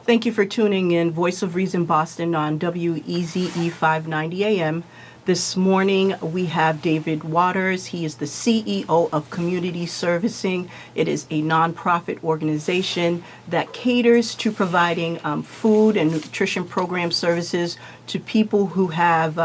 Thank you for tuning in, Voice of Reason Boston on WEZE 590 AM. This morning we have David Waters. He is the CEO of Community Servicing. It is a nonprofit organization that caters to providing food and nutrition program services to people who have,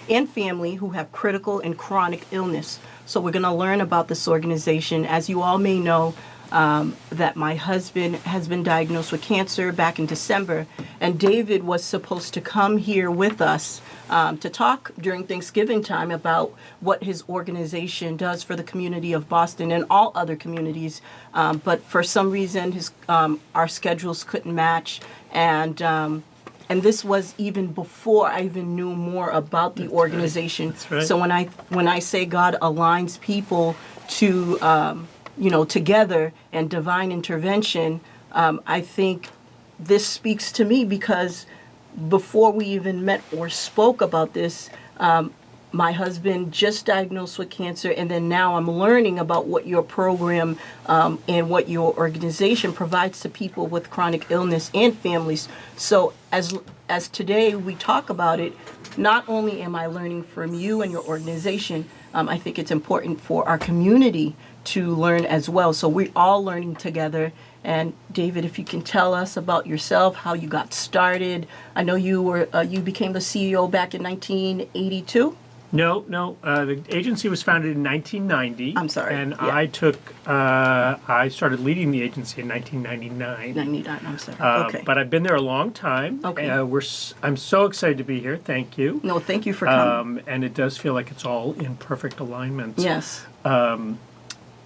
and family who have critical and chronic illness. So we're going to learn about this organization. As you all may know, that my husband has been diagnosed with cancer back in December, and David was supposed to come here with us to talk during Thanksgiving time about what his organization does for the community of Boston and all other communities. But for some reason, our schedules couldn't match, and this was even before I even knew more about the organization. That's right. So when I say God aligns people to together and divine intervention, I think this speaks to me because before we even met or spoke about this, my husband just diagnosed with cancer, and then now I'm learning about what your program and what your organization provides to people with chronic illness and families. So as today we talk about it, not only am I learning from you and your organization, I think it's important for our community to learn as well. So we're all learning together. And David, if you can tell us about yourself, how you got started. I know you became the CEO back in 1982. No. The agency was founded in 1990. I'm sorry. And yeah. I started leading the agency in 1999. 99, I'm sorry. Okay. But I've been there a long time. Okay. I'm so excited to be here. Thank you. No, thank you for coming. And it does feel like it's all in perfect alignment. Yes.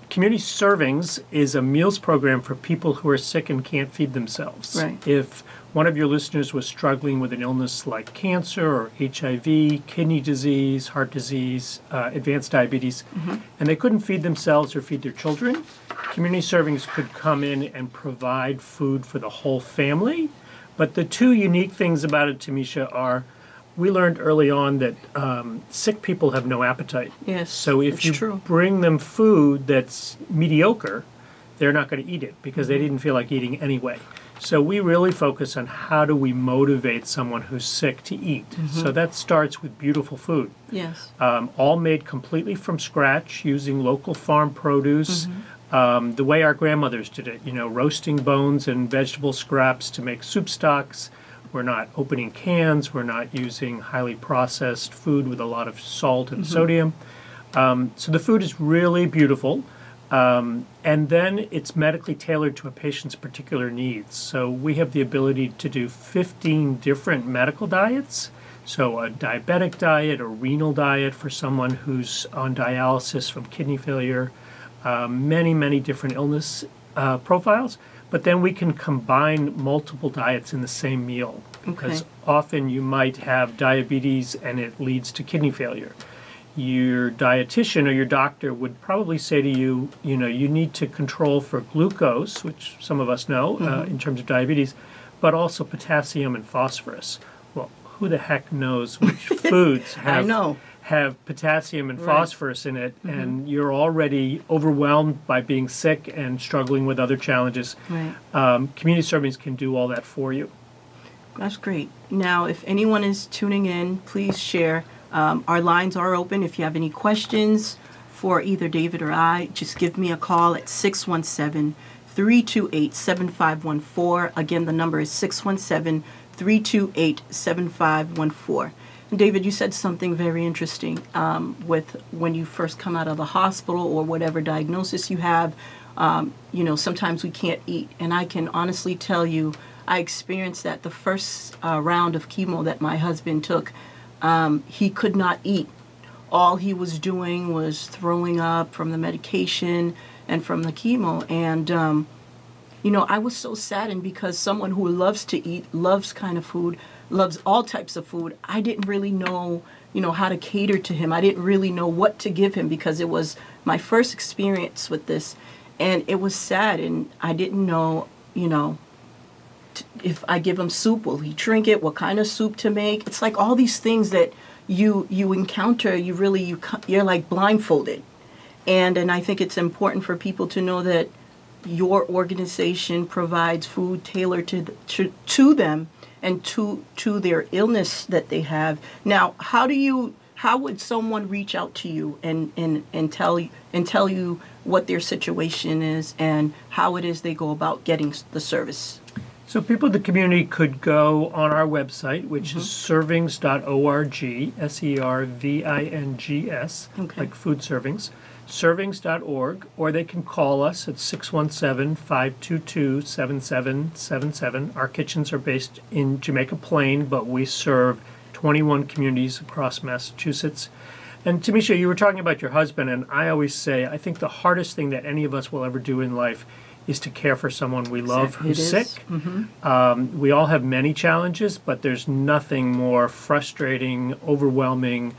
Community Servings is a meals program for people who are sick and can't feed themselves. Right. If one of your listeners was struggling with an illness like cancer or HIV, kidney disease, heart disease, advanced diabetes, and they couldn't feed themselves or feed their children, Community Servings could come in and provide food for the whole family. But the two unique things about it, Tamisha, are we learned early on that sick people have no appetite. Yes, so if you true. bring them food that's mediocre, they're not going to eat it because they didn't feel like eating anyway. So we really focus on how do we motivate someone who's sick to eat. So that starts with beautiful food. Yes. All made completely from scratch using local farm produce. The way our grandmothers did it, roasting bones and vegetable scraps to make soup stocks. We're not opening cans. We're not using highly processed food with a lot of salt and sodium. So the food is really beautiful. And then it's medically tailored to a patient's particular needs. So we have the ability to do 15 different medical diets. So a diabetic diet, a renal diet for someone who's on dialysis from kidney failure, many different illness profiles. But then we can combine multiple diets in the same meal. Because often you might have diabetes and it leads to kidney failure. Your dietitian or your doctor would probably say to you, you need to control for glucose, which some of us know in terms of diabetes, but also potassium and phosphorus. Well, who the heck knows which foods have potassium and phosphorus in it, and you're already overwhelmed by being sick and struggling with other challenges. Right. Community Servings can do all that for you. That's great. Now, if anyone is tuning in, please share. Our lines are open. If you have any questions for either David or I, just give me a call at 617-328-7514. Again, the number is 617-328-7514. David, you said something very interesting with when you first come out of the hospital or whatever diagnosis you have, sometimes we can't eat. And I can honestly tell you, I experienced that the first round of chemo that my husband took. He could not eat. All he was doing was throwing up from the medication and from the chemo. And, I was so saddened because someone who loves to eat, loves kind of food, loves all types of food, I didn't really know, how to cater to him. I didn't really know what to give him because it was my first experience with this. And it was sad, and I didn't know, if I give him soup, will he drink it? What kind of soup to make? It's like all these things that you encounter, you're like blindfolded. And I think it's important for people to know that your organization provides food tailored to them and to their illness that they have. Now, how would someone reach out to you and tell you what their situation is and how it is they go about getting the service? So people in the community could go on our website, which is servings.org, Servings, Okay. like food servings, servings.org, or they can call us at 617-522-7777. Our kitchens are based in Jamaica Plain, but we serve 21 communities across Massachusetts. And Tamisha, you were talking about your husband, and I always say, I think the hardest thing that any of us will ever do in life is to care for someone we love who's sick. We all have many challenges, but there's nothing more frustrating, overwhelming,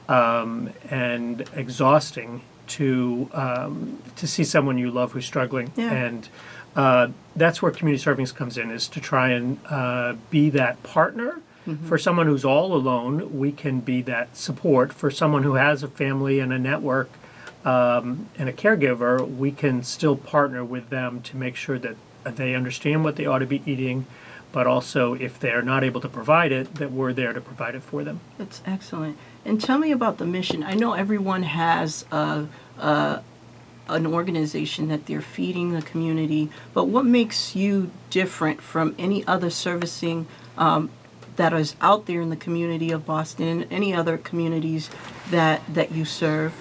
and exhausting to see someone you love who's struggling. Yeah. And that's where community servings comes in, is to try and be that partner. For someone who's all alone, we can be that support. For someone who has a family and a network, and a caregiver, we can still partner with them to make sure that they understand what they ought to be eating, but also if they're not able to provide it, that we're there to provide it for them. That's excellent. And tell me about the mission. I know everyone has an organization that they're feeding the community, but what makes you different from any other servicing that is out there in the community of Boston and any other communities that you serve?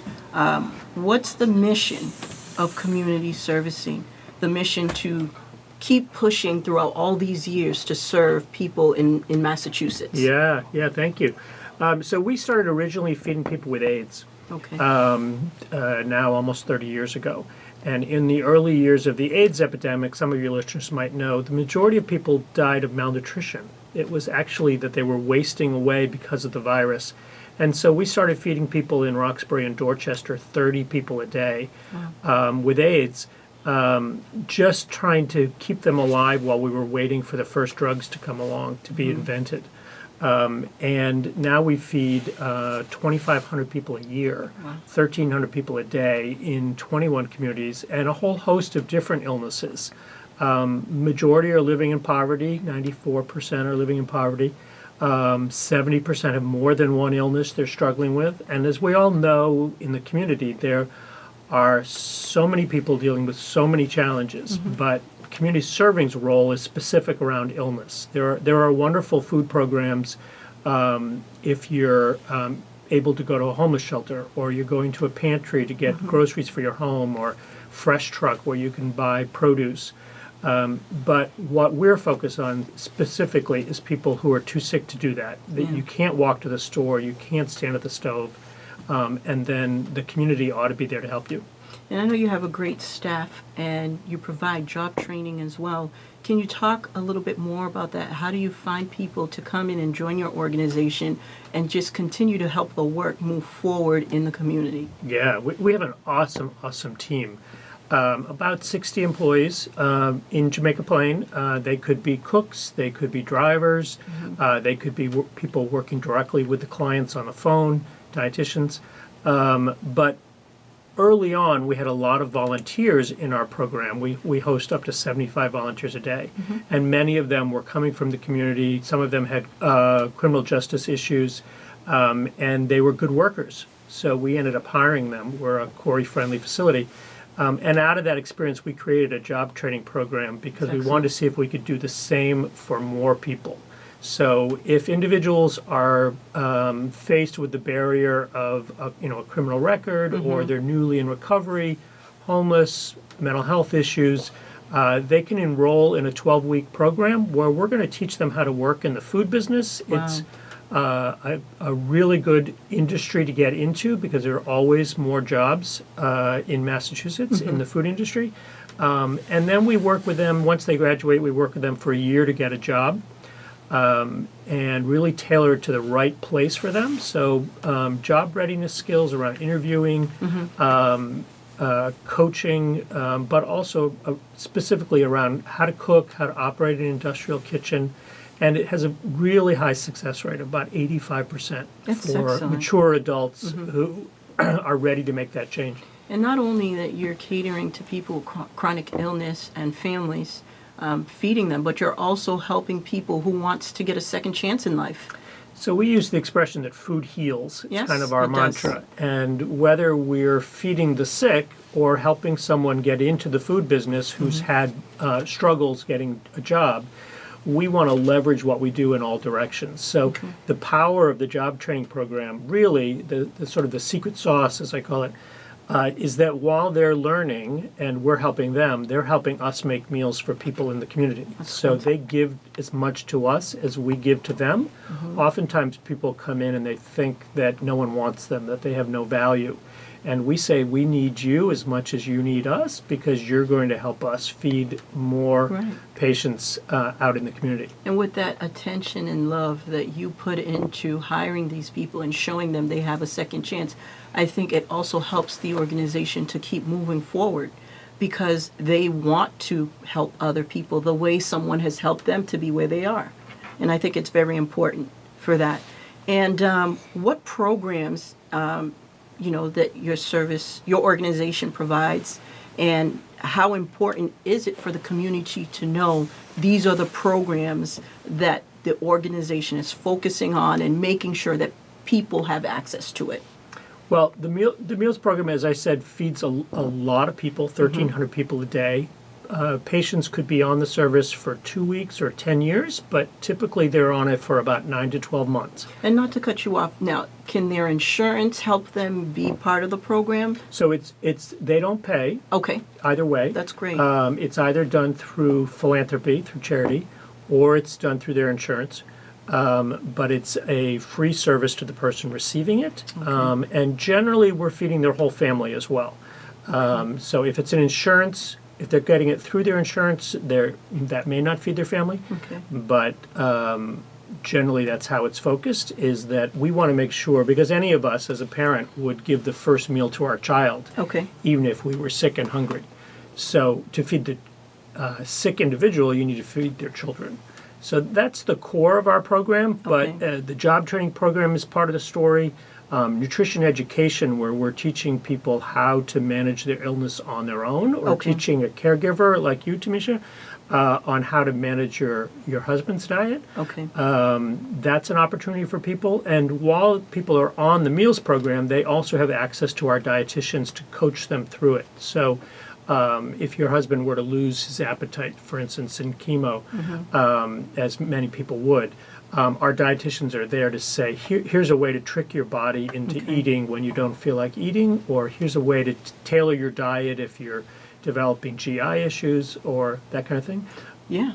What's the mission of community servicing? The mission to keep pushing throughout all these years to serve people in Massachusetts? Yeah, thank you. So we started originally feeding people with AIDS, Okay. now almost 30 years ago. And in the early years of the AIDS epidemic, some of your listeners might know, the majority of people died of malnutrition. It was actually that they were wasting away because of the virus. And so we started feeding people in Roxbury and Dorchester, 30 people a day, with AIDS, just trying to keep them alive while we were waiting for the first drugs to come along to be invented. And now we feed 2,500 people a year, 1,300 people a day in 21 communities, and a whole host of different illnesses. Majority are living in poverty, 94% are living in poverty. 70% have more than one illness they're struggling with. And as we all know in the community, there are so many people dealing with so many challenges, but community serving's role is specific around illness. There are wonderful food programs if you're able to go to a homeless shelter, or you're going to a pantry to get groceries for your home, or Fresh Truck where you can buy produce. But what we're focused on specifically is people who are too sick to do that. That you can't walk to the store, you can't stand at the stove, and then the community ought to be there to help you. And I know you have a great staff and you provide job training as well. Can you talk a little bit more about that? How do you find people to come in and join your organization and just continue to help the work move forward in the community? Yeah, we have an awesome team. About 60 employees in Jamaica Plain. They could be cooks, they could be drivers, they could be people working directly with the clients on the phone, dietitians. But early on, we had a lot of volunteers in our program. We host up to 75 volunteers a day, and many of them were coming from the community. Some of them had criminal justice issues, and they were good workers. So we ended up hiring them. We're a Corey-friendly facility. And out of that experience, we created a job training program because we wanted to see if we could do the same for more people. So if individuals are faced with the barrier of a criminal record, or they're newly in recovery, homeless, mental health issues, they can enroll in a 12-week program where we're going to teach them how to work in the food business. Wow. It's a really good industry to get into because there are always more jobs in Massachusetts in the food industry. And then we work with them, once they graduate, we work with them for a year to get a job. And really tailor it to the right place for them. So job readiness skills around interviewing, coaching, but also specifically around how to cook, how to operate an industrial kitchen. And it has a really high success rate, about 85% That's for excellent. mature adults who are ready to make that change. And not only that you're catering to people with chronic illness and families, feeding them, but you're also helping people who wants to get a second chance in life. So we use the expression that food heals. Yes, It's kind of our it does. mantra. And whether we're feeding the sick or helping someone get into the food business who's had struggles getting a job, we want to leverage what we do in all directions. So the power of the job training program, really, the sort of the secret sauce, as I call it, is that while they're learning and we're helping them, they're helping us make meals for people in the community. So they give as much to us as we give to them. Oftentimes people come in and they think that no one wants them, that they have no value. And we say we need you as much as you need us because you're going to help us feed more patients out in the community. And with that attention and love that you put into hiring these people and showing them they have a second chance, I think it also helps the organization to keep moving forward because they want to help other people the way someone has helped them to be where they are. And I think it's very important for that. And what programs that your organization provides, and how important is it for the community to know these are the programs that the organization is focusing on and making sure that people have access to it? Well, the meals program, as I said, feeds a lot of people, 1,300 people a day. Patients could be on the service for 2 weeks or 10 years, but typically they're on it for about 9 to 12 months. And not to cut you off now, can their insurance help them be part of the program? So they don't pay. Okay. Either way. That's great. It's either done through philanthropy, through charity, or it's done through their insurance. But it's a free service to the person receiving it. And generally we're feeding their whole family as well. So if it's an insurance, if they're getting it through their insurance, that may not feed their family. Okay. But generally that's how it's focused, is that we want to make sure, because any of us as a parent would give the first meal to our child, Okay. even if we were sick and hungry. So to feed the sick individual, you need to feed their children. So that's the core of our program, but Okay. the job training program is part of the story. Nutrition education, where we're teaching people how to manage their illness on their own, or Okay. teaching a caregiver like you, Tamisha, on how to manage your husband's diet. Okay. That's an opportunity for people. And while people are on the meals program, they also have access to our dietitians to coach them through it. So if your husband were to lose his appetite, for instance, in chemo, as many people would, our dietitians are there to say, here's a way to trick your body into eating when you don't feel like eating, or here's a way to tailor your diet if you're developing GI issues or that kind of thing. Yeah.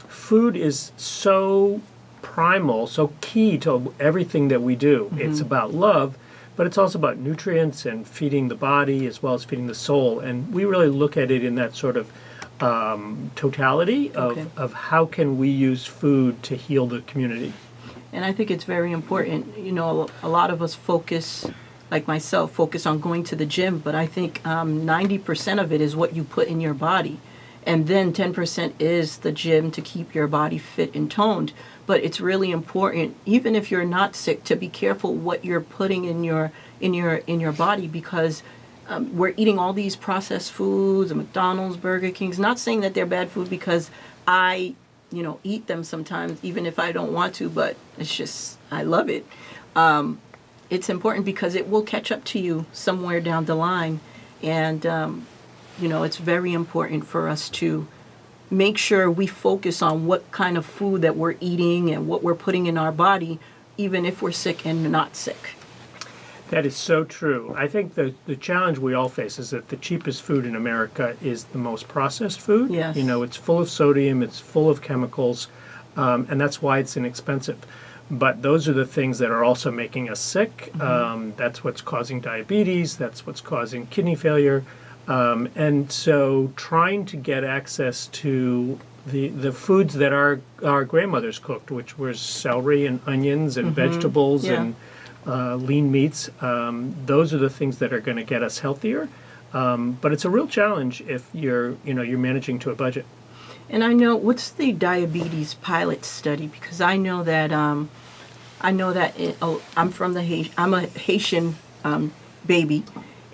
Food is so primal, so key to everything that we do. It's about love, but it's also about nutrients and feeding the body as well as feeding the soul. And we really look at it in that sort of totality of how can we use food to heal the community. And I think it's very important. A lot of us focus, like myself, focus on going to the gym, but I think 90% of it is what you put in your body. And then 10% is the gym to keep your body fit and toned. But it's really important, even if you're not sick, to be careful what you're putting in your body, because we're eating all these processed foods, McDonald's, Burger Kings. Not saying that they're bad food, because I, eat them sometimes, even if I don't want to, but it's just, I love it. It's important because it will catch up to you somewhere down the line. And, it's very important for us to make sure we focus on what kind of food that we're eating and what we're putting in our body, even if we're sick and not sick. That is so true. I think the challenge we all face is that the cheapest food in America is the most processed food. Yes. It's full of sodium, it's full of chemicals, and that's why it's inexpensive. But those are the things that are also making us sick. That's what's causing diabetes, that's what's causing kidney failure. And so trying to get access to the foods that our grandmothers cooked, which was celery and onions and vegetables and lean meats. Those are the things that are going to get us healthier. But it's a real challenge if you're managing to a budget. And I know, what's the diabetes pilot study? Because I know that I'm from I'm a Haitian baby,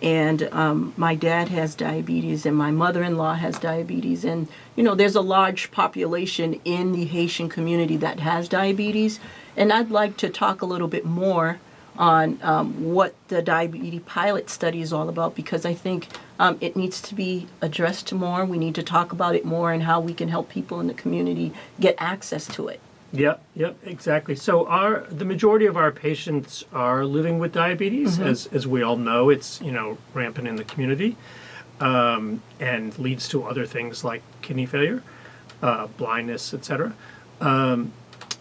And my dad has diabetes, and my mother-in-law has diabetes. And, there's a large population in the Haitian community that has diabetes. And I'd like to talk a little bit more on what the diabetes pilot study is all about, because I think it needs to be addressed more. We need to talk about it more and how we can help people in the community get access to it. Yep, exactly. So the majority of our patients are living with diabetes, as we all know. It's rampant in the community, and leads to other things like kidney failure, blindness, etc.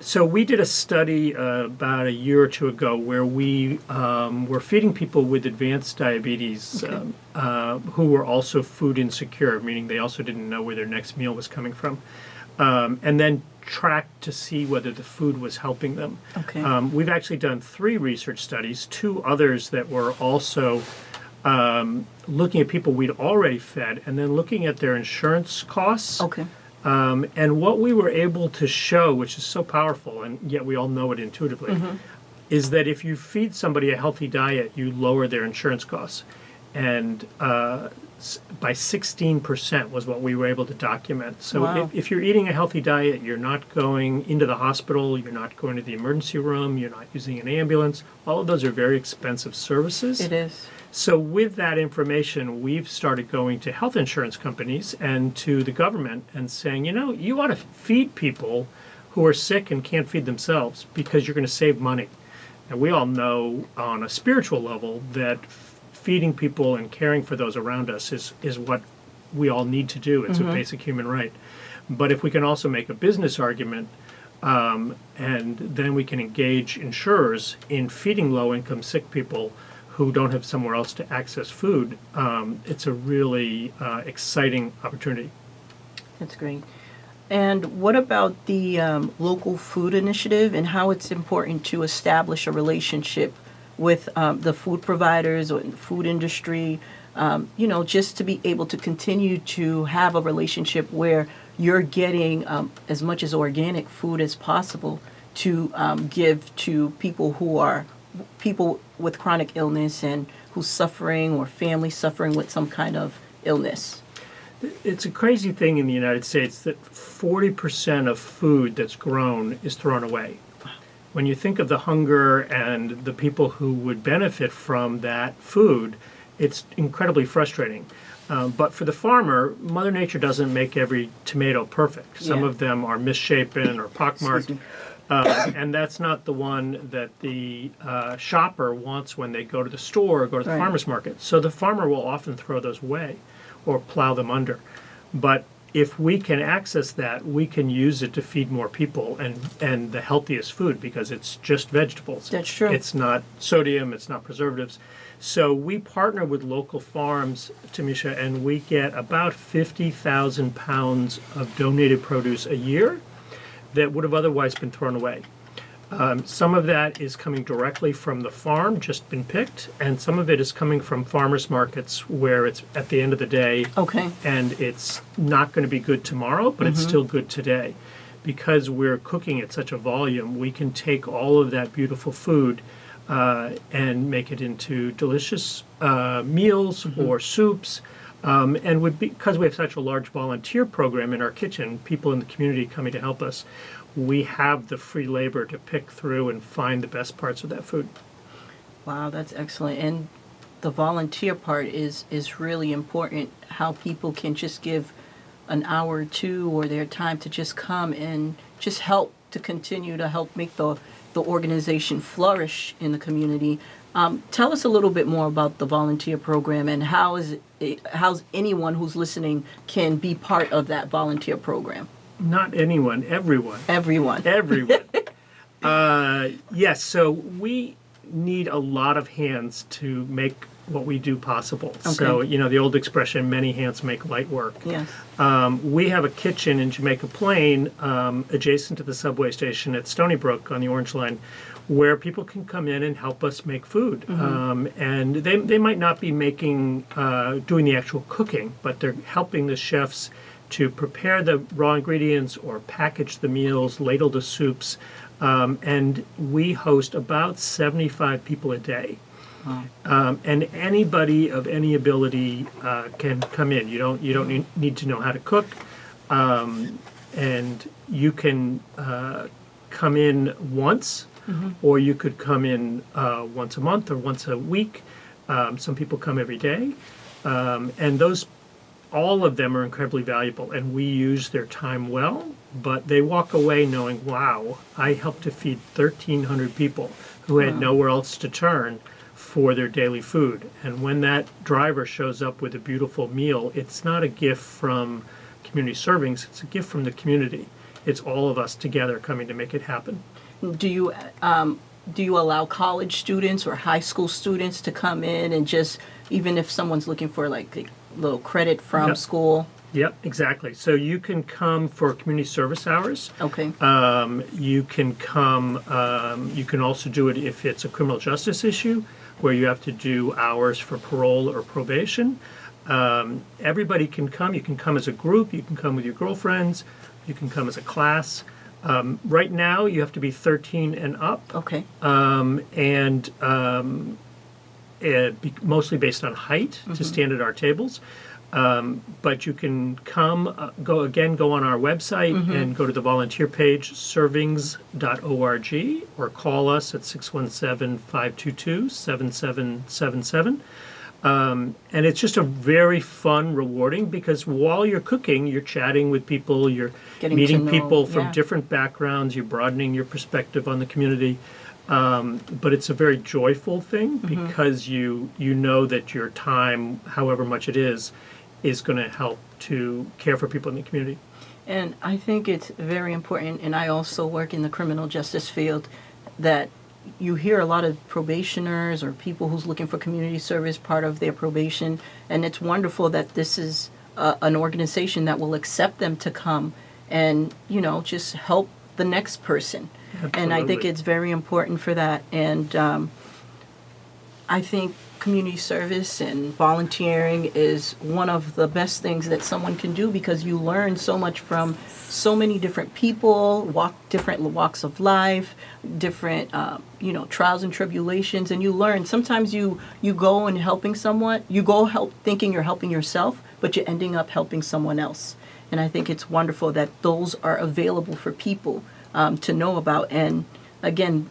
So we did a study about a year or two ago where we were feeding people with advanced diabetes who were also food insecure, meaning they also didn't know where their next meal was coming from, and then tracked to see whether the food was helping them. Okay. We've actually done 3 research studies, 2 others that were also looking at people we'd already fed and then looking at their insurance costs. Okay. And what we were able to show, which is so powerful, and yet we all know it intuitively, is that if you feed somebody a healthy diet, you lower their insurance costs. And by 16% was what we were able to document. So Wow. if you're eating a healthy diet, you're not going into the hospital, you're not going to the emergency room, you're not using an ambulance. All of those are very expensive services. It is. So with that information, we've started going to health insurance companies and to the government and saying, you ought to feed people who are sick and can't feed themselves because you're going to save money. And we all know on a spiritual level that feeding people and caring for those around us is what we all need to do. It's a basic human right. But if we can also make a business argument, and then we can engage insurers in feeding low-income sick people who don't have somewhere else to access food, it's a really exciting opportunity. That's great. And what about the local food initiative and how it's important to establish a relationship with the food providers or the food industry, just to be able to continue to have a relationship where you're getting as much as organic food as possible to give to people with chronic illness and who's suffering or family suffering with some kind of illness. It's a crazy thing in the United States that 40% of food that's grown is thrown away. When you think of the hunger and the people who would benefit from that food, it's incredibly frustrating. But for the farmer, Mother Nature doesn't make every tomato perfect. Some of them are misshapen or pockmarked. And that's not the one that the shopper wants when they go to the store or go to the farmer's market. So the farmer will often throw those away or plow them under. But if we can access that, we can use it to feed more people and the healthiest food because it's just vegetables. That's true. It's not sodium, it's not preservatives. So we partner with local farms, Tamisha, and we get about 50,000 pounds of donated produce a year that would have otherwise been thrown away. Some of that is coming directly from the farm, just been picked, and some of it is coming from farmers markets where it's at the end of the day, and it's not going to be good tomorrow, but it's still good today. Because we're cooking at such a volume, we can take all of that beautiful food and make it into delicious meals or soups. And because we have such a large volunteer program in our kitchen, people in the community coming to help us, we have the free labor to pick through and find the best parts of that food. Wow, that's excellent. And the volunteer part is really important, how people can just give an hour or two or their time to just come and just help to continue to help make the organization flourish in the community. Tell us a little bit more about the volunteer program and how's anyone who's listening can be part of that volunteer program. Not anyone, everyone. Everyone. Everyone. Yes, so we need a lot of hands to make what we do possible. Okay. So, the old expression, many hands make light work. Yes. We have a kitchen in Jamaica Plain, adjacent to the subway station at Stony Brook on the Orange Line, where people can come in and help us make food. And they might not be doing the actual cooking, but they're helping the chefs to prepare the raw ingredients or package the meals, ladle the soups. And we host about 75 people a day. And anybody of any ability can come in. You don't need to know how to cook, and you can come in once, or you could come in once a month or once a week. Some people come every day, and all of them are incredibly valuable, and we use their time well. But they walk away knowing, wow, I helped to feed 1,300 people who had nowhere else to turn for their daily food. And when that driver shows up with a beautiful meal, it's not a gift from Community Servings, it's a gift from the community. It's all of us together coming to make it happen. Do you allow college students or high school students to come in and just, even if someone's looking for like a little credit from Yep. school? Yep, exactly. So you can come for community service hours. Okay. You can come, you can also do it if it's a criminal justice issue where you have to do hours for parole or probation. Everybody can come. You can come as a group. You can come with your girlfriends. You can come as a class. Right now, you have to be 13 and up. Okay. Mostly based on height to stand at our tables. But you can come, go on our website and go to the volunteer page, servings.org, or call us at 617-522-7777. And it's just a very fun, rewarding, because while you're cooking, you're chatting with people, you're Getting meeting to know, people from yeah. different backgrounds, you're broadening your perspective on the community. But it's a very joyful thing because you know that your time, however much it is going to help to care for people in the community. And I think it's very important, and I also work in the criminal justice field, that you hear a lot of probationers or people who's looking for community service part of their probation, and it's wonderful that this is an organization that will accept them to come and, just help the next person. And I think Absolutely. it's very important for that. And I think community service and volunteering is one of the best things that someone can do, because you learn so much from so many different people, different walks of life, different trials and tribulations, and you learn. Sometimes you go and helping someone, you go help thinking you're helping yourself, but you're ending up helping someone else. And I think it's wonderful that those are available for people to know about. And again,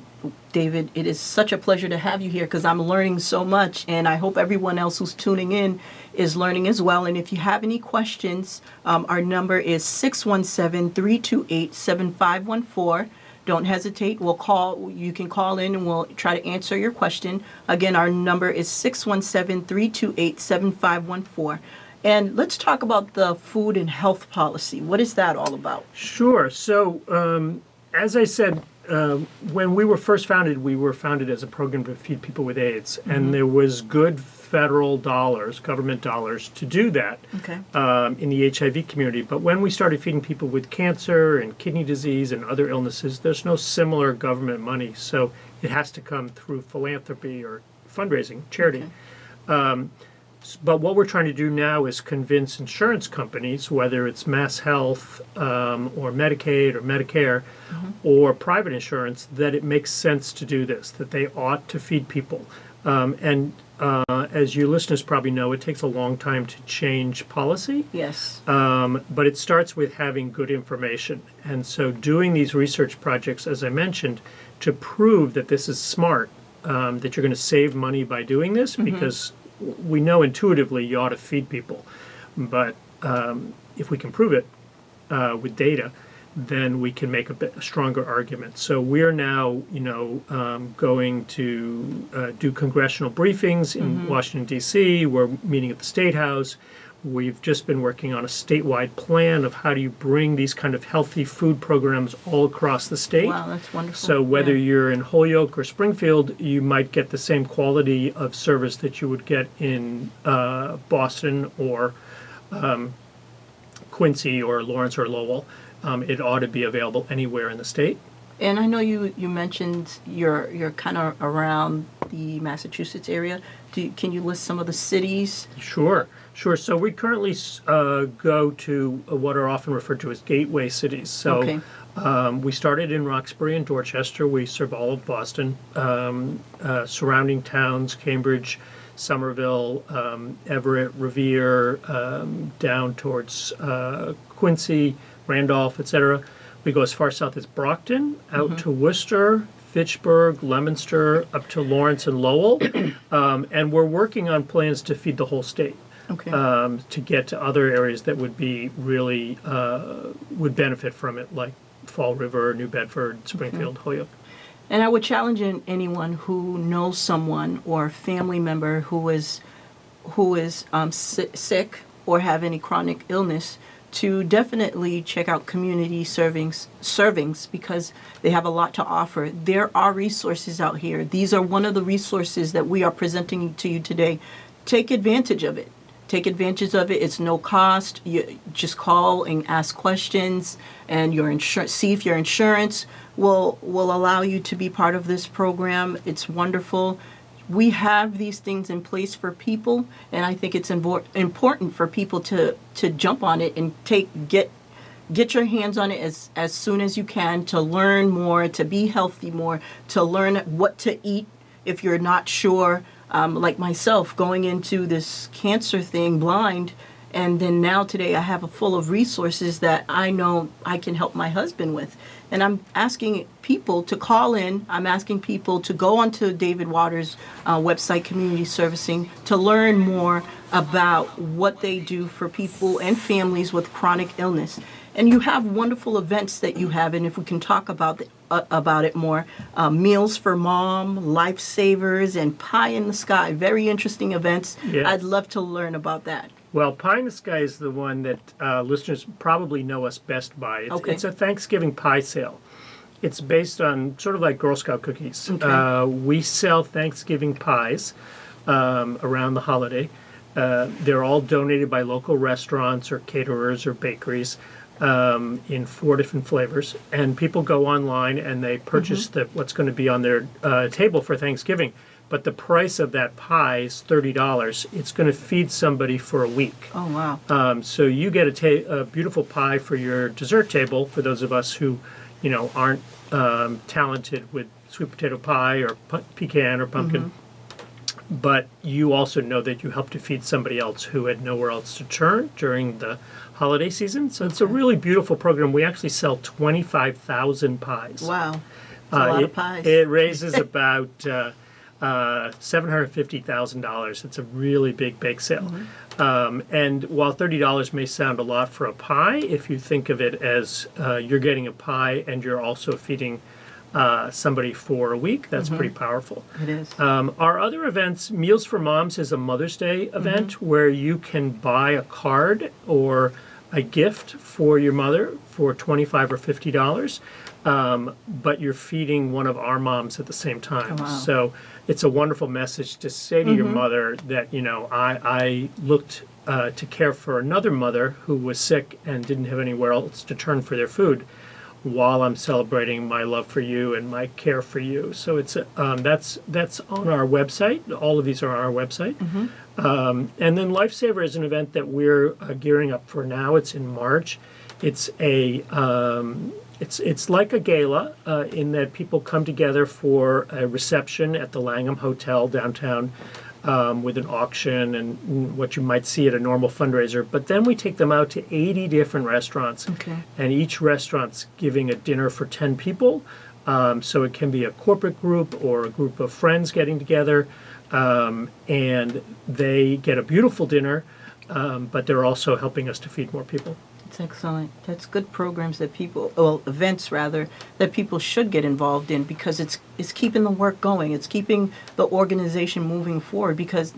David, it is such a pleasure to have you here, because I'm learning so much, and I hope everyone else who's tuning in is learning as well. And if you have any questions, our number is 617-328-7514. Don't hesitate. You can call in and we'll try to answer your question. Again, our number is 617-328-7514. And let's talk about the food and health policy. What is that all about? Sure. So, as I said, when we were founded as a program to feed people with AIDS, and there was good federal dollars, government dollars, to do that Okay. in the HIV community. But when we started feeding people with cancer and kidney disease and other illnesses, there's no similar government money, so it has to come through philanthropy or fundraising, charity. Okay. But what we're trying to do now is convince insurance companies, whether it's Mass Health or Medicaid or Medicare or private insurance, that it makes sense to do this, that they ought to feed people. As you listeners probably know, it takes a long time to change policy. Yes. But it starts with having good information. And so doing these research projects, as I mentioned, to prove that this is smart, that you're going to save money by doing this, because we know intuitively you ought to feed people, but if we can prove it with data, then we can make a stronger argument. So we're now, going to do congressional briefings in Washington, D.C. We're meeting at the State House. We've just been working on a statewide plan of how do you bring these kind of healthy food programs all across the state. Wow, that's wonderful. So whether Yeah. you're in Holyoke or Springfield, you might get the same quality of service that you would get in Boston or Quincy or Lawrence or Lowell. It ought to be available anywhere in the state. And I know you mentioned you're kind of around the Massachusetts area. Can you list some of the cities? Sure. So we currently go to what are often referred to as gateway cities. So Okay. We started in Roxbury and Dorchester. We serve all of Boston, surrounding towns, Cambridge, Somerville, Everett, Revere, down towards Quincy, Randolph, etc. We go as far south as Brockton, out to Worcester, Fitchburg, Leominster, up to Lawrence and Lowell. And we're working on plans to feed the whole state. Okay. To get to other areas that would be really would benefit from it, like Fall River, New Bedford, Springfield, Holyoke. And I would challenge anyone who knows someone or a family member who is sick or have any chronic illness to definitely check out community servings because they have a lot to offer. There are resources out here. These are one of the resources that we are presenting to you today. Take advantage of it. Take advantage of it. It's no cost. You just call and ask questions, and see if your insurance will allow you to be part of this program. It's wonderful. We have these things in place for people, and I think it's important for people to jump on it and get your hands on it as soon as you can, to learn more, to be healthy more, to learn what to eat if you're not sure. Like myself, going into this cancer thing blind, and then now today I have a full of resources that I know I can help my husband with. And I'm asking people to call in. I'm asking people to go onto David Waters' website, Community Servicing, to learn more about what they do for people and families with chronic illness. And you have wonderful events that you have, and if we can talk about it more, Meals for Mom, Lifesavers, and Pie in the Sky. Very interesting events. Yes. I'd love to learn about that. Well, Pie in the Sky is the one that listeners probably know us best by. It's a Thanksgiving pie sale. It's based on sort of like Girl Scout cookies. Okay. We sell Thanksgiving pies around the holiday. They're all donated by local restaurants or caterers or bakeries in 4 different flavors. And people go online and they purchase what's going to be on their table for Thanksgiving. But the price of that pie is $30. It's going to feed somebody for a week. Oh, wow. So you get a beautiful pie for your dessert table, for those of us who, aren't talented with sweet potato pie or pecan or pumpkin. But you also know that you help to feed somebody else who had nowhere else to turn during the holiday season. So it's a really beautiful program. We actually sell 25,000 pies. Wow. That's a lot of pies. It raises about $750,000. It's a really big bake sale. And while $30 may sound a lot for a pie, if you think of it as you're getting a pie and you're also feeding somebody for a week, that's pretty powerful. It is. Our other events, Meals for Moms is a Mother's Day event where you can buy a card or a gift for your mother for $25 or $50. But you're feeding one of our moms at the same time. Oh, wow. So it's a wonderful message to say to your mother that, I looked to care for another mother who was sick and didn't have anywhere else to turn for their food while I'm celebrating my love for you and my care for you. So it's that's on our website. All of these are on our website. And then Lifesaver is an event that we're gearing up for now. It's in March. It's it's like a gala in that people come together for a reception at the Langham Hotel downtown with an auction and what you might see at a normal fundraiser. But then we take them out to 80 different restaurants. Okay. And each restaurant's giving a dinner for 10 people. So it can be a corporate group or a group of friends getting together. And they get a beautiful dinner, but they're also helping us to feed more people. That's excellent. That's good programs that events rather, that people should get involved in because it's keeping the work going. It's keeping the organization moving forward because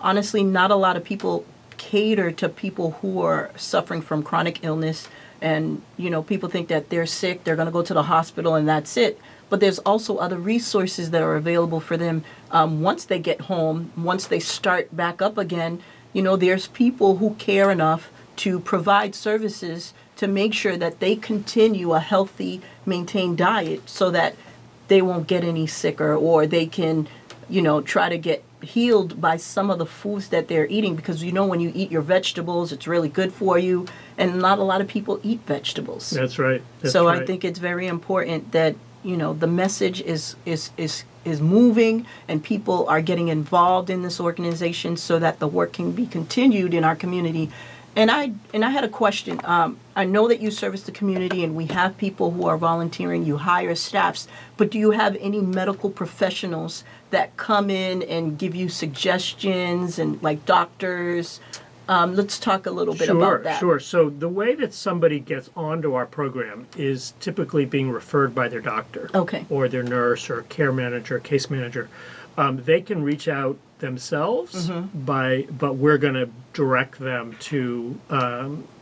honestly, not a lot of people cater to people who are suffering from chronic illness. And, people think that they're sick, they're going to go to the hospital and that's it. But there's also other resources that are available for them once they get home, once they start back up again. There's people who care enough to provide services to make sure that they continue a healthy, maintained diet so that they won't get any sicker or they can, try to get healed by some of the foods that they're eating, because when you eat your vegetables, it's really good for you, and not a lot of people eat vegetables. That's right. So I think it's very important that the message is moving, and people are getting involved in this organization so that the work can be continued in our community. And I had a question. I know that you service the community, and we have people who are volunteering. You hire staffs, but do you have any medical professionals that come in and give you suggestions, and like doctors? Let's talk a little bit about that. Sure. So the way that somebody gets onto our program is typically being referred by their doctor, Okay. or their nurse, or care manager, case manager. They can reach out themselves, but we're going to direct them to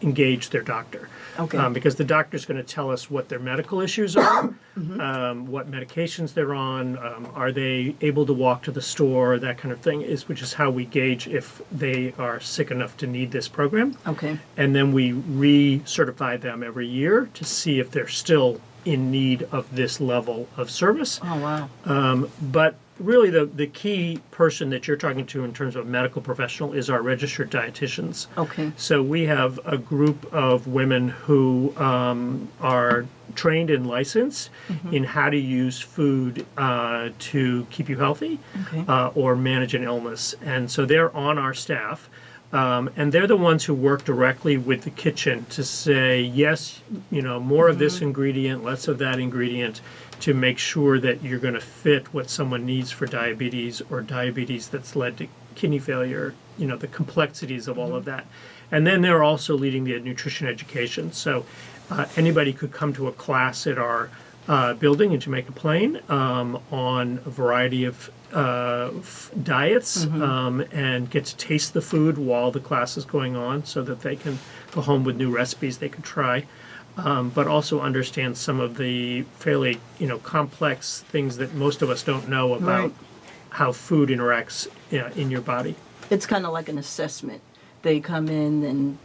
engage their doctor. Okay. Because the doctor's going to tell us what their medical issues are, what medications they're on, are they able to walk to the store, that kind of thing, which is how we gauge if they are sick enough to need this program. Okay. And then we recertify them every year to see if they're still in need of this level of service. Oh, wow. But really the key person that you're talking to in terms of medical professional is our registered dietitians. Okay. So we have a group of women who are trained and licensed in how to use food to keep you healthy, Okay. or manage an illness. And so they're on our staff. And they're the ones who work directly with the kitchen to say, yes, more of this ingredient, less of that ingredient, to make sure that you're going to fit what someone needs for diabetes, or diabetes that's led to kidney failure, the complexities of all of that. And then they're also leading the nutrition education. So anybody could come to a class at our building in Jamaica Plain on a variety of diets, and get to taste the food while the class is going on, so that they can go home with new recipes they could try, but also understand some of the fairly complex things that most of us don't know about Right. how food interacts in your body. It's kind of like an assessment. They come in and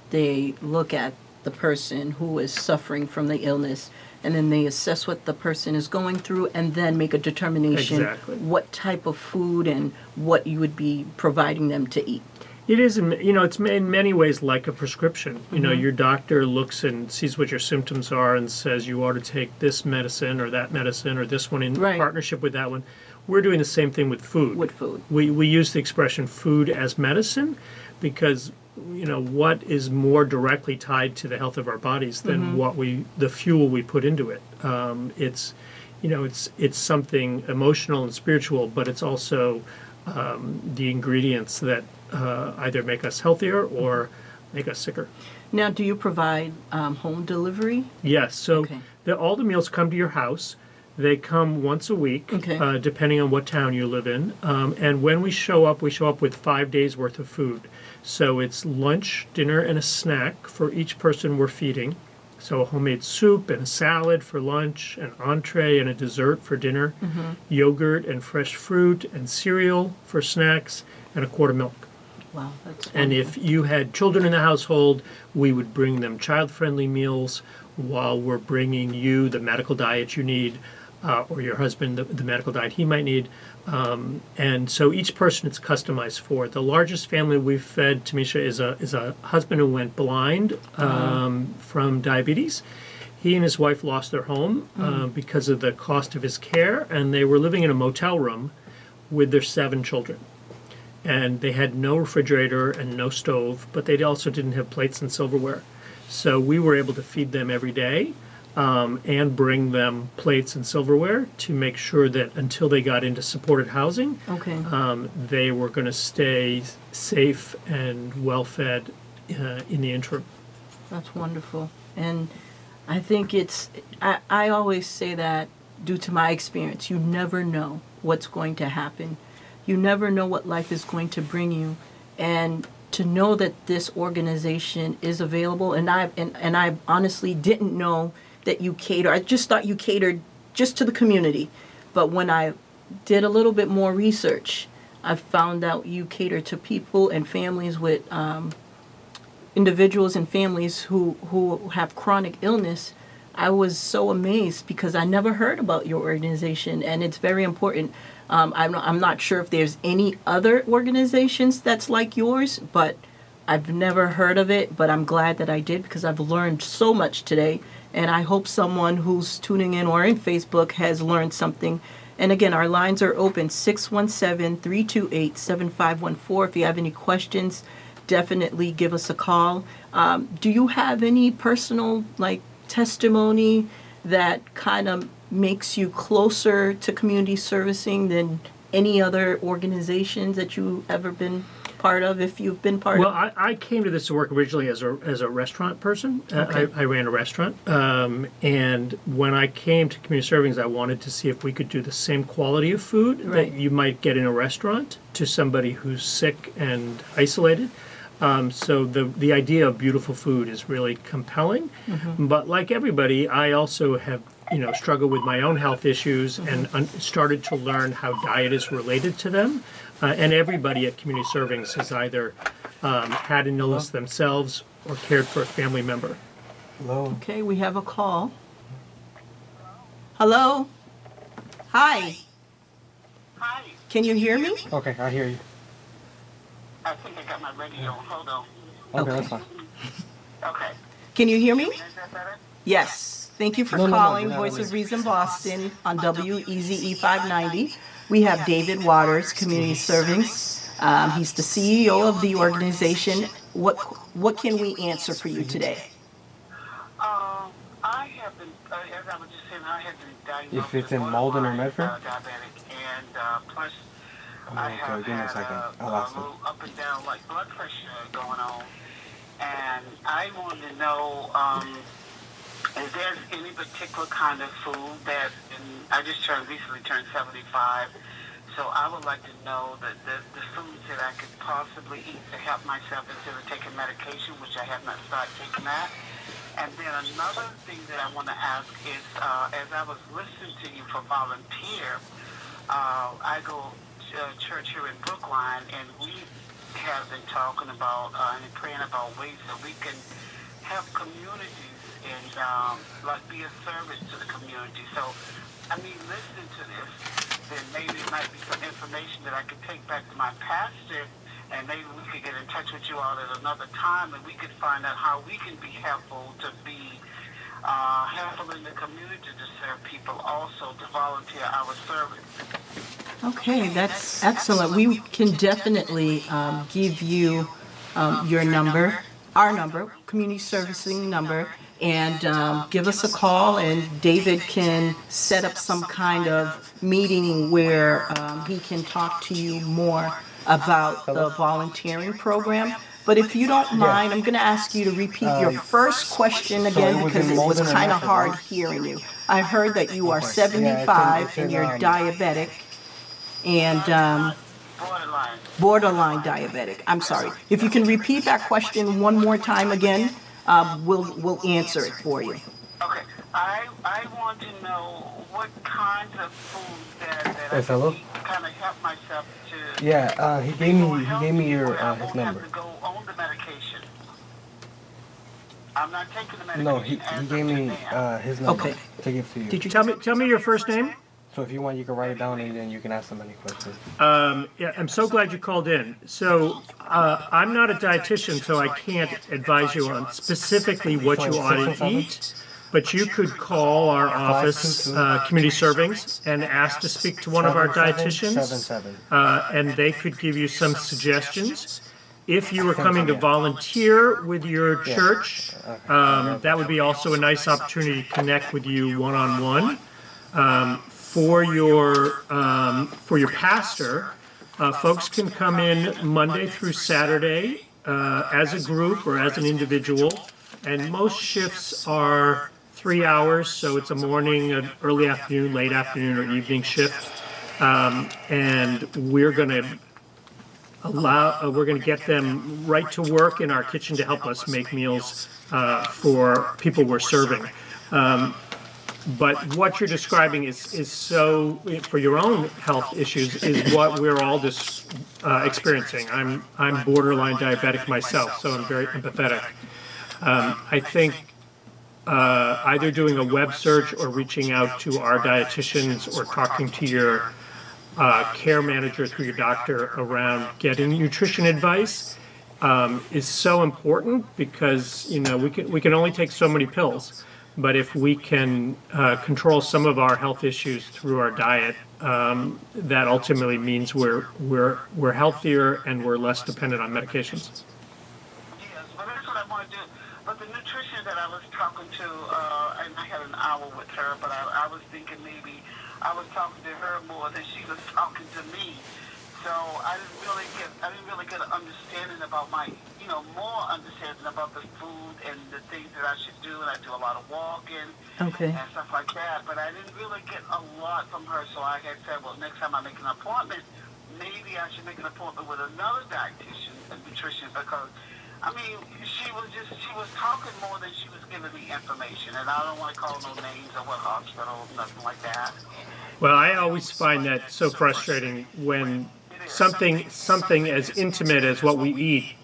they look at the person who is suffering from the illness, and then they assess what the person is going through, and then make a determination Exactly. what type of food and what you would be providing them to eat. It is, it's in many ways like a prescription. Your doctor looks and sees what your symptoms are and says you ought to take this medicine or that medicine or this one in Right. partnership with that one. We're doing the same thing with food. With food. We use the expression food as medicine because, what is more directly tied to the health of our bodies than the fuel we put into it. It's something emotional and spiritual, but it's also the ingredients that either make us healthier or make us sicker. Now, do you provide home delivery? Yes, so Okay. all the meals come to your house. They come once a week, Okay. Depending on what town you live in. And when we show up with 5 days worth of food. So it's lunch, dinner, and a snack for each person we're feeding. So a homemade soup and a salad for lunch, an entree and a dessert for dinner, yogurt and fresh fruit and cereal for snacks, and a quart of milk. Wow, that's And wonderful. if you had children in the household, we would bring them child-friendly meals while we're bringing you the medical diet you need, or your husband the medical diet he might need. And so each person it's customized for. The largest family we've fed, Tamisha, is a husband who went blind from diabetes. He and his wife lost their home because of the cost of his care, and they were living in a motel room with their 7 children. And they had no refrigerator and no stove, but they also didn't have plates and silverware. So we were able to feed them every day and bring them plates and silverware to make sure that until they got into supported housing, Okay. they were going to stay safe and well-fed in the interim. That's wonderful. And I think I always say that due to my experience, you never know what's going to happen. You never know what life is going to bring you. And to know that this organization is available, and I honestly didn't know that you cater. I just thought you catered just to the community. But when I did a little bit more research, I found out you cater to people and families with individuals and families who have chronic illness, I was so amazed because I never heard about your organization, and it's very important. I'm not sure if there's any other organizations that's like yours, but I've never heard of it. But I'm glad that I did because I've learned so much today, and I hope someone who's tuning in or in Facebook has learned something. And again, our lines are open, 617-328-7514. If you have any questions, definitely give us a call. Do you have any personal, testimony that kind of makes you closer to community servicing than any other organizations that you've ever been part of, if you've been part Well, of? I came to this work originally as a restaurant person. Okay. I ran a restaurant, and when I came to community servings, I wanted to see if we could do the same quality of food Right. that you might get in a restaurant to somebody who's sick and isolated. So the idea of beautiful food is really compelling. Mm-hmm. But like everybody, I also have struggled with my own health issues and started to learn how diet is related to them. And everybody at community servings has either had an illness themselves or cared for a family member. Hello. Okay, we have a call. Hello? Hi. Hi. Can you hear me? Okay, I hear you. I think I got my radio. Hold on. Okay, that's fine. Okay. Can you hear me? Is that better? Yes. Thank you for No, calling you're not Voice on of Reason Boston on WEZE 590. We have David Waters, Community Servings. He's the CEO of the organization. What can we answer for you today? I have been, as I was just saying, I have been diagnosed If it's with in Malden or borderline, Medford? Diabetic, and plus Oh, I okay, have give me a had second. a I'll ask him. little up and down, like blood pressure going on. And I wanted to know, is there any particular kind of food that, and I just recently turned 75, so I would like to know the foods that I could possibly eat to help myself instead of taking medication, which I have not started taking that. And then another thing that I want to ask is, as I was listening to you for volunteer, I go to church here in Brookline, and we have been talking about and praying about ways that we can help communities and be a service to the community. So, I mean, listening to this, then maybe it might be some information that I could take back to my pastor, and maybe we could get in touch with you all at another time, and we could find out how we can be helpful to be helpful in the community to serve people, also to volunteer our service. Okay, that's excellent. We can definitely give you your number, our number, community servicing number, and give us a call, and David can set up some kind of meeting where he can talk to you more about the volunteering program. But if you don't mind, I'm going to ask you to repeat your first question again it was because in it was Malden or kind of Medford, hard right? hearing you. I heard that you are Okay. 75 it's in, and you're diabetic and Borderline. borderline diabetic. I'm sorry. If you can repeat that question one more time again, we'll answer it for you. Okay. I want to know what kinds of foods that I Yes, hello? can eat to kind of help myself to Yeah, he gave me your where I his won't number. have to go on the medication. I'm not taking the medication. No, he as gave of me today. his number Okay. to give to you. Did you Tell me your first name. So if you want, you can write it down and then you can ask them any questions. Yeah, I'm so glad you called in. So I'm not a dietitian, so I can't advise you on specifically what you ought to eat. But you could call our office, Community Servings, and ask to speak to one of our dietitians, 77. and they could give you some suggestions. If you were coming to volunteer with your church, that would be also a nice opportunity to connect with you one-on-one. For your pastor, folks can come in Monday through Saturday as a group or as an individual, and most shifts are 3 hours, so it's a morning, an early afternoon, late afternoon, or evening shift, and we're going to get them right to work in our kitchen to help us make meals for people we're serving. But what you're describing is so, for your own health issues, is what we're all just experiencing. I'm borderline diabetic myself, so I'm very empathetic. I think either doing a web search or reaching out to our dietitians or talking to your care manager through your doctor around getting nutrition advice is so important because we can only take so many pills, but if we can control some of our health issues through our diet, that ultimately means we're healthier and we're less dependent on medications. Yes, well, that's what I want to do. But the nutrition that I was talking to, and I had an hour with her, but I was thinking maybe I was talking to her more than she was talking to me. So I didn't really get an understanding about more understanding about the food and the things that I should do. And I do a lot of walking Okay. and stuff like that. But I didn't really get a lot from her. So I had said, well, next time I make an appointment, maybe I should make an appointment with another dietitian and nutrition because, I mean, she was talking more than she was giving me information. And I don't want to call no names or what hospital, nothing like that. Well, I always find that so frustrating when something as intimate as what we eat,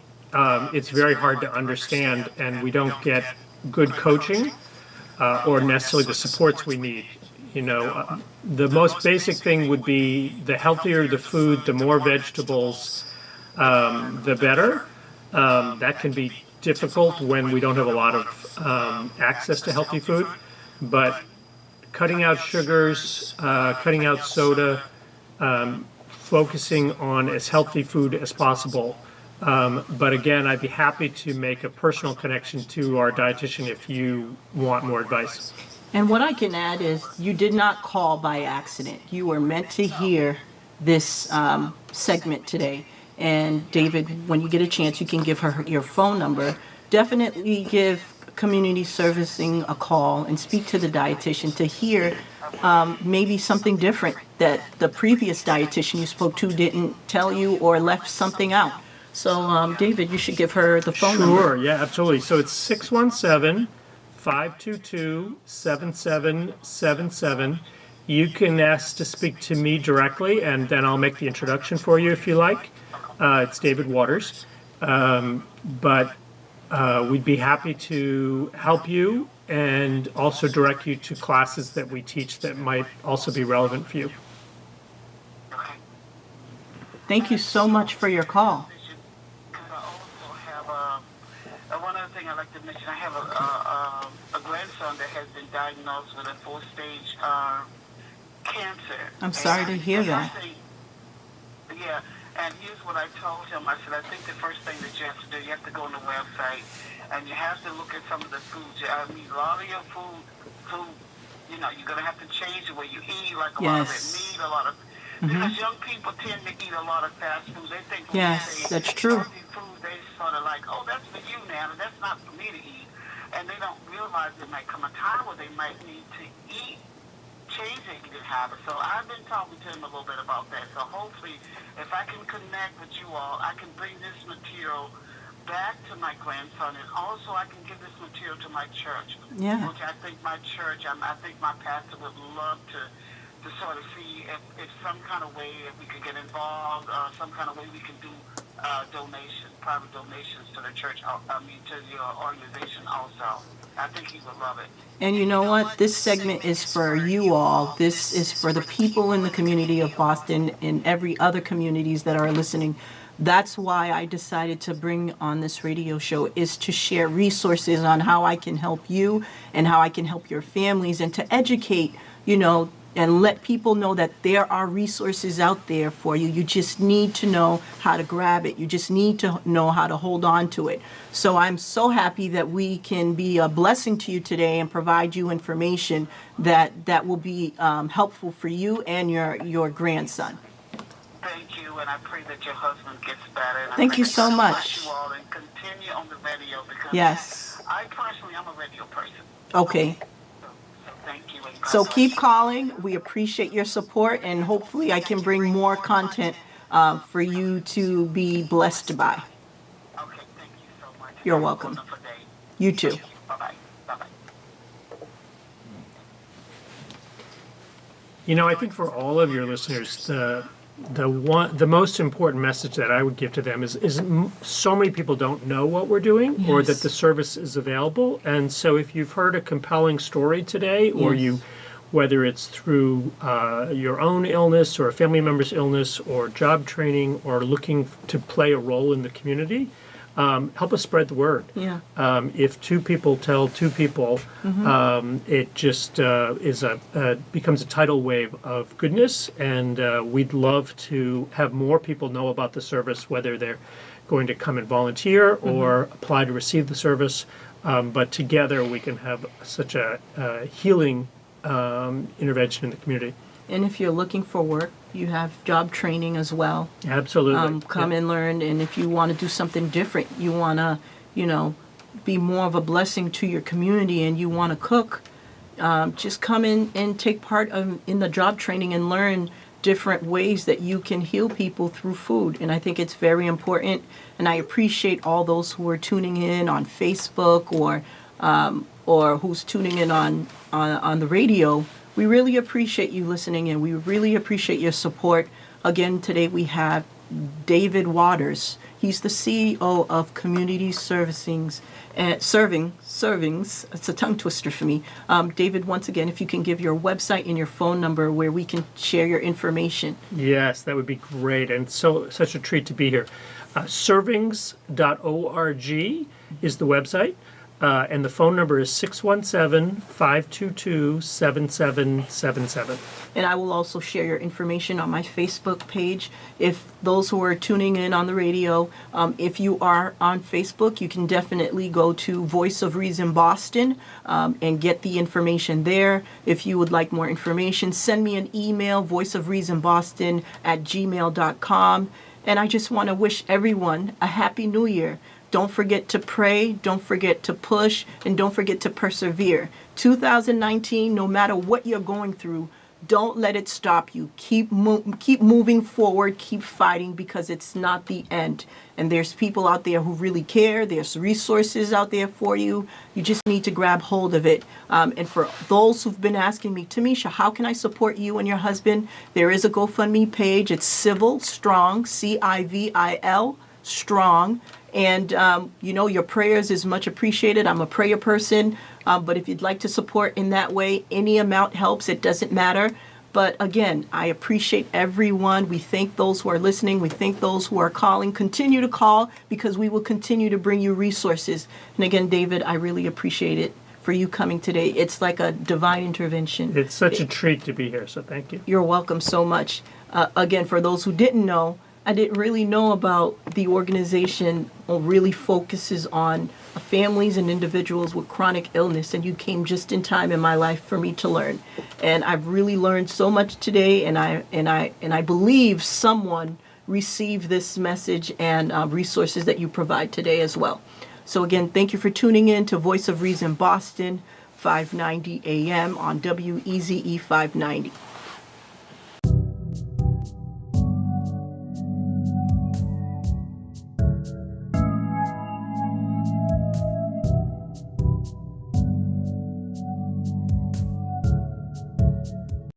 it's very hard to understand, and we don't get good coaching or necessarily the supports we need. The most basic thing would be the healthier the food, the more vegetables, the better. That can be difficult when we don't have a lot of access to healthy food, but cutting out sugars, cutting out soda, focusing on as healthy food as possible. But again, I'd be happy to make a personal connection to our dietitian if you want more advice. And what I can add is you did not call by accident. You were meant to hear this segment today. And David, when you get a chance, you can give her your phone number. Definitely give community servicing a call and speak to the dietitian to hear maybe something different that the previous dietitian you spoke to didn't tell you or left something out. So, David, you should give her the phone number. Sure, yeah, absolutely. So it's 617-522-7777. You can ask to speak to me directly, and then I'll make the introduction for you if you like. It's David Waters. But we'd be happy to help you and also direct you to classes that we teach that might also be relevant for you. Okay. Thank you so much for your call. I also have one other thing I'd like to mention. I have a grandson that has been diagnosed with a 4-stage cancer. I'm sorry to hear that. Yeah, and here's what I told him. I said, I think the first thing that you have to do, you have to go on the website and you have to look at some of the foods. I mean, a lot of your food, you're going to have to change the way you eat, like a lot of it meat, a lot of... Because young people tend to eat a lot of fast food. They think when Yes, they say that's true. healthy food, they sort of like, oh, that's for you now, and that's not for me to eat. And they don't realize there might come a time where they might need to change their eating habits. So I've been talking to him a little bit about that. So hopefully, if I can connect with you all, I can bring this material back to my grandson, and also I can give this material to my church, which I think my church, I think my pastor would love to sort of see if some kind of way, if we could get involved, some kind of way we can do private donations to the church, to your organization also. I think he would love it. And you know what? This segment is for you all. This is for the people in the community of Boston and every other communities that are listening. That's why I decided to bring on this radio show, is to share resources on how I can help you and how I can help your families, and to educate, and let people know that there are resources out there for you. You just need to know how to grab it. You just need to know how to hold on to it. So I'm so happy that we can be a blessing to you today and provide you information that will be helpful for you and your grandson. Thank you, and I pray that your husband gets better. And Thank you so much. Bless you all, and continue on the radio, because Yes. I personally, I'm a radio person. Okay. So thank you. And God So bless keep you. calling. We appreciate your support, and hopefully I can bring more content for you to be blessed by. Okay, thank you so much. You're Have a welcome. wonderful day. You too. Bye-bye. Bye-bye. I think for all of your listeners, The most important message that I would give to them is so many people don't know what we're doing or that Yes. the service is available. And so if you've heard a compelling story today, or Yes. whether it's through your own illness or a family member's illness or job training or looking to play a role in the community, help us spread the word. Yeah. If two people tell two people, it just becomes a tidal wave of goodness, and we'd love to have more people know about the service, whether they're going to come and volunteer or apply to receive the service. But together we can have such a healing intervention in the community. And if you're looking for work, you have job training as well. Absolutely. Come and learn. And if you want to do something different, you want to, be more of a blessing to your community, and you want to cook, just come in and take part in the job training and learn different ways that you can heal people through food. And I think it's very important. And I appreciate all those who are tuning in on Facebook or who's tuning in on the radio. We really appreciate you listening, and we really appreciate your support. Again, today we have David Waters. He's the CEO of Community Servings. It's a tongue twister for me. David, once again, if you can give your website and your phone number where we can share your information. Yes, that would be great, and such a treat to be here. Servings.org is the website. And the phone number is 617-522-7777. And I will also share your information on my Facebook page. If those who are tuning in on the radio, if you are on Facebook, you can definitely go to Voice of Reason Boston and get the information there. If you would like more information, send me an email, voiceofreasonboston@gmail.com. And I just want to wish everyone a Happy New Year. Don't forget to pray, don't forget to push, and don't forget to persevere. 2019, no matter what you're going through, don't let it stop you. Keep moving forward, keep fighting, because it's not the end. And there's people out there who really care. There's resources out there for you. You just need to grab hold of it. And for those who've been asking me, Tamisha, how can I support you and your husband? There is a GoFundMe page. It's Civil Strong, CIVIL Strong. And, your prayers is much appreciated. I'm a prayer person. But if you'd like to support in that way, any amount helps. It doesn't matter. But again, I appreciate everyone. We thank those who are listening. We thank those who are calling. Continue to call, because we will continue to bring you resources. And again, David, I really appreciate it for you coming today. It's like a divine intervention. It's such a treat to be here, so thank you. You're welcome so much. Again, for those who didn't know, I didn't really know about the organization really focuses on families and individuals with chronic illness, and you came just in time in my life for me to learn. And I've really learned so much today, and I believe someone received this message and resources that you provide today as well. So again, thank you for tuning in to Voice of Reason Boston, 590 AM on WEZE 590.